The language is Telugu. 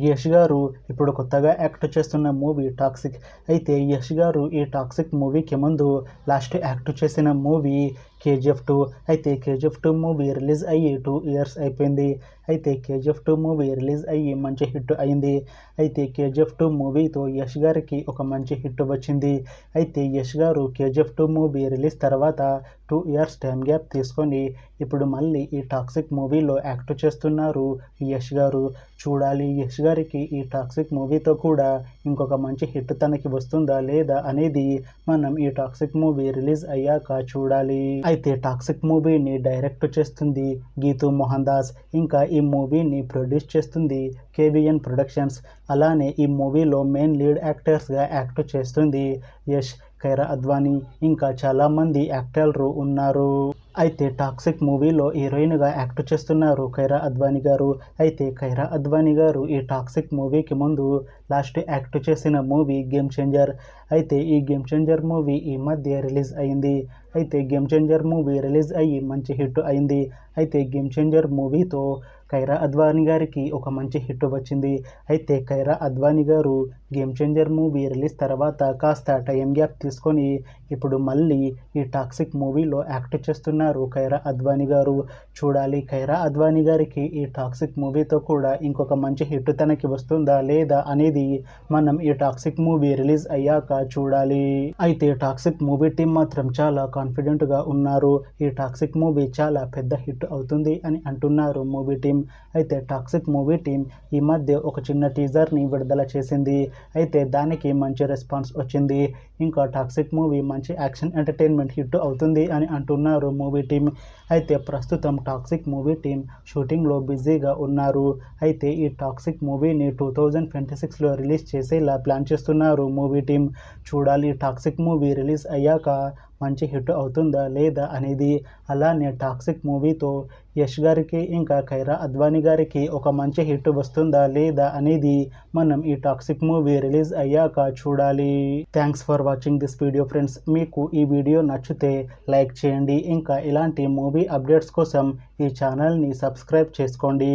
యష్ గారు ఇప్పుడు కొత్తగా యాక్ట్ చేస్తున్న మూవీ టాక్సిక్. అయితే యష్ గారు ఈ టాక్సిక్ మూవీకి ముందు లాస్ట్ యాక్ట్ చేసిన మూవీ KGF 2. అయితే KGF 2 మూవీ రిలీజ్ అయ్యి 2 ఇయర్స్ అయిపోయింది. అయితే KGF 2 మూవీ రిలీజ్ అయ్యి మంచి హిట్ అయింది. అయితే KGF 2 మూవీతో యష్ గారికి ఒక మంచి హిట్ వచ్చింది. అయితే యష్ గారు KGF 2 మూవీ రిలీజ్ తర్వాత 2 ఇయర్స్ టైం గ్యాప్ తీసుకొని ఇప్పుడు మళ్ళీ ఈ టాక్సిక్ మూవీలో యాక్ట్ చేస్తున్నారు యష్ గారు. చూడాలి యష్ గారికి ఈ టాక్సిక్ మూవీతో కూడా ఇంకొక మంచి హిట్ తనకి వస్తుందా లేదా అనేది మనం ఈ టాక్సిక్ మూవీ రిలీజ్ అయ్యాక చూడాలి. అయితే టాక్సిక్ మూవీని డైరెక్ట్ చేస్తుంది గీతూ మోహన్ దాస్. ఇంకా ఈ మూవీని ప్రొడ్యూస్ చేస్తుంది KVN ప్రొడక్షన్స్. అలానే ఈ మూవీలో మెయిన్ లీడ్ యాక్టర్స్గా యాక్ట్ చేస్తుంది యష్, కైరా అద్వానీ, ఇంకా చాలామంది యాక్టర్లు ఉన్నారు. అయితే టాక్సిక్ మూవీలో హీరోయిన్గా యాక్ట్ చేస్తున్నారు కైరా అద్వానీ గారు. అయితే కైరా అద్వానీ గారు ఈ టాక్సిక్ మూవీకి ముందు లాస్ట్ యాక్ట్ చేసిన మూవీ గేమ్ చేంజర్. అయితే ఈ గేమ్ చేంజర్ మూవీ ఈ మధ్య రిలీజ్ అయింది. అయితే గేమ్ చేంజర్ మూవీ రిలీజ్ అయ్యి మంచి హిట్ అయింది. అయితే గేమ్ చేంజర్ మూవీతో కైరా అద్వానీ గారికి ఒక మంచి హిట్ వచ్చింది. అయితే కైరా అద్వానీ గారు గేమ్ చేంజర్ మూవీ రిలీజ్ తర్వాత కాస్త టైం గ్యాప్ తీసుకొని ఇప్పుడు మళ్ళీ ఈ టాక్సిక్ మూవీలో యాక్ట్ చేస్తున్నారు కైరా అద్వానీ గారు. చూడాలి కైరా అద్వానీ గారికి ఈ టాక్సిక్ మూవీతో కూడా ఇంకొక మంచి హిట్ తనకి వస్తుందా లేదా అనేది మనం ఈ టాక్సిక్ మూవీ రిలీజ్ అయ్యాక చూడాలి. అయితే టాక్సిక్ మూవీ టీం మాత్రం చాలా కాన్ఫిడెంట్గా ఉన్నారు. ఈ టాక్సిక్ మూవీ చాలా పెద్ద హిట్ అవుతుంది అని అంటున్నారు మూవీ టీం. అయితే టాక్సిక్ మూవీ టీం ఈ మధ్య ఒక చిన్న టీజర్ని విడుదల చేసింది. అయితే దానికి మంచి రెస్పాన్స్ వచ్చింది. ఇంకా టాక్సిక్ మూవీ మంచి యాక్షన్ ఎంటర్టైన్మెంట్ హిట్ అవుతుంది అని అంటున్నారు మూవీ టీం. అయితే ప్రస్తుతం టాక్సిక్ మూవీ టీం షూటింగ్లో బిజీగా ఉన్నారు. అయితే ఈ టాక్సిక్ మూవీని 2026లో రిలీజ్ చేసేలా ప్లాన్ చేస్తున్నారు మూవీ టీం. చూడాలి టాక్సిక్ మూవీ రిలీజ్ అయ్యాక మంచి హిట్ అవుతుందా లేదా అనేది. అలానే టాక్సిక్ మూవీతో యష్ గారికి ఇంకా కైరా అద్వానీ గారికి ఒక మంచి హిట్ వస్తుందా లేదా అనేది మనం ఈ టాక్సిక్ మూవీ రిలీజ్ అయ్యాక చూడాలి. Thanks for watching this video friends. మీకు ఈ వీడియో నచ్చితే లైక్ చేయండి. ఇంకా ఇలాంటి మూవీ అప్డేట్స్ కోసం ఈ ఛానల్ని సబ్స్క్రైబ్ చేసుకోండి.